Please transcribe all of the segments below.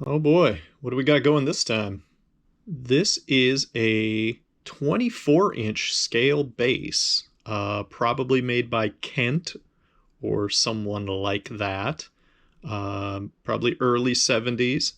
Oh boy, what do we got going this time? This is a 24-inch scale base, probably made by Kent or someone like that. Probably early 70s,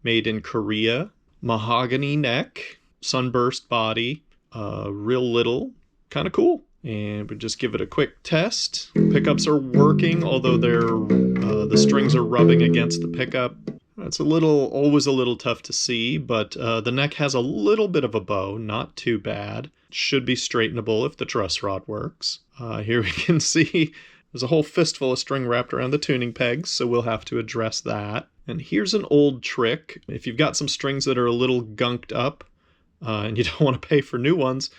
made in Korea. Mahogany neck, sunburst body, real little, kind of cool. And we just give it a quick test. Pickups are working, although the strings are rubbing against the pickup. It's always a little tough to see, but the neck has a little bit of a bow, not too bad. Should be straightenable if the truss rod works. Here we can see there's a whole fistful of string wrapped around the tuning pegs, so we'll have to address that. And here's an old trick. If you've got some strings that are a little gunked up and you don't want to pay for new ones,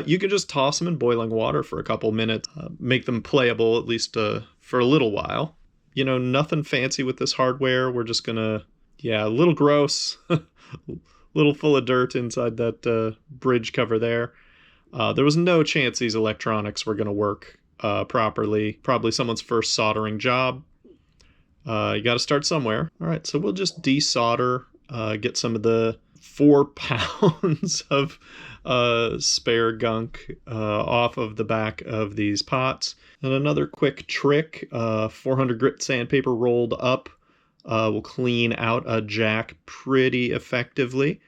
you can just toss them in boiling water for a couple minutes, make them playable at least for a little while. You know, nothing fancy with this hardware. We're just gonna, a little gross, a little full of dirt inside that bridge cover there. There was no chance these electronics were gonna work properly. Probably someone's first soldering job. You got to start somewhere. All right, so we'll just desolder, get some of the 4 pounds of spare gunk off of the back of these pots. And another quick trick, 400 grit sandpaper rolled up will clean out a jack pretty effectively.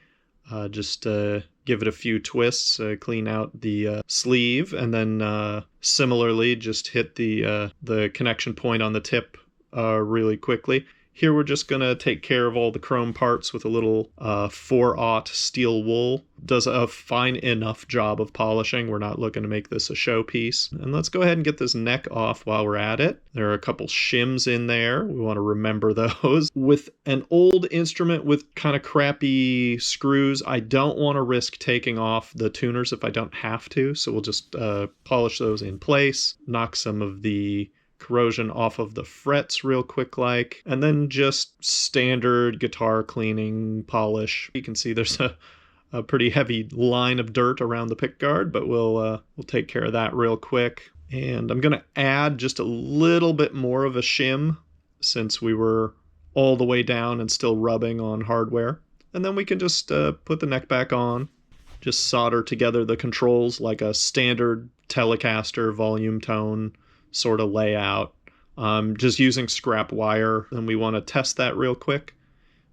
Just give it a few twists, clean out the sleeve, and then similarly just hit the connection point on the tip really quickly. Here we're just going to take care of all the chrome parts with a little 4/0 steel wool. Does a fine enough job of polishing. We're not looking to make this a showpiece. And let's go ahead and get this neck off while we're at it. There are a couple shims in there. We want to remember those. With an old instrument with kind of crappy screws, I don't want to risk taking off the tuners if I don't have to. So we'll just polish those in place, knock some of the corrosion off of the frets real quick and then just standard guitar cleaning polish. You can see there's a pretty heavy line of dirt around the pick guard, but we'll take care of that real quick. And I'm gonna add just a little bit more of a shim since we were all the way down and still rubbing on hardware. And then we can just put the neck back on, just solder together the controls like a standard Telecaster volume tone sort of layout. Just using scrap wire, and we want to test that real quick.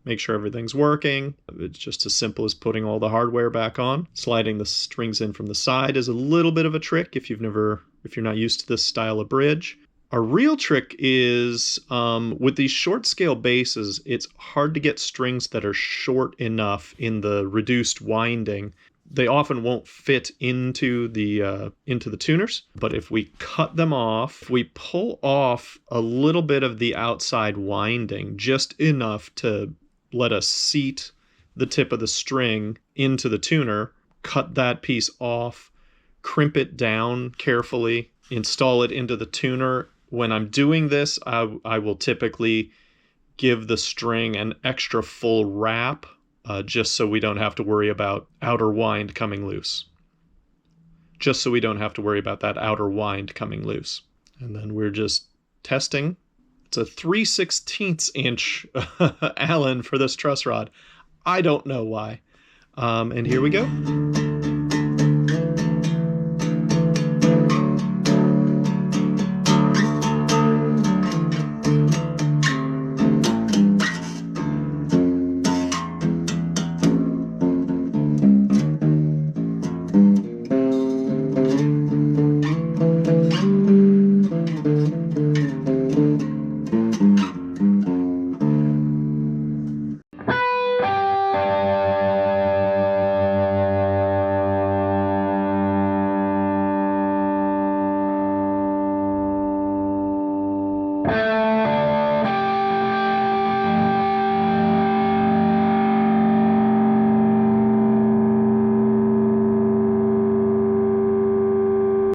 Make sure everything's working. It's just as simple as putting all the hardware back on. Sliding the strings in from the side is a little bit of a trick if you're not used to this style of bridge. A real trick is with these short scale basses, it's hard to get strings that are short enough in the reduced winding. They often won't fit into the tuners, but if we cut them off, we pull off a little bit of the outside winding, just enough to let us seat the tip of the string into the tuner, cut that piece off, crimp it down carefully, install it into the tuner. When I'm doing this, I will typically give the string an extra full wrap, just so we don't have to worry about outer wind coming loose. Just so we don't have to worry about that outer wind coming loose. And then we're just testing. It's a 3/16 inch Allen for this truss rod. I don't know why. And here we go.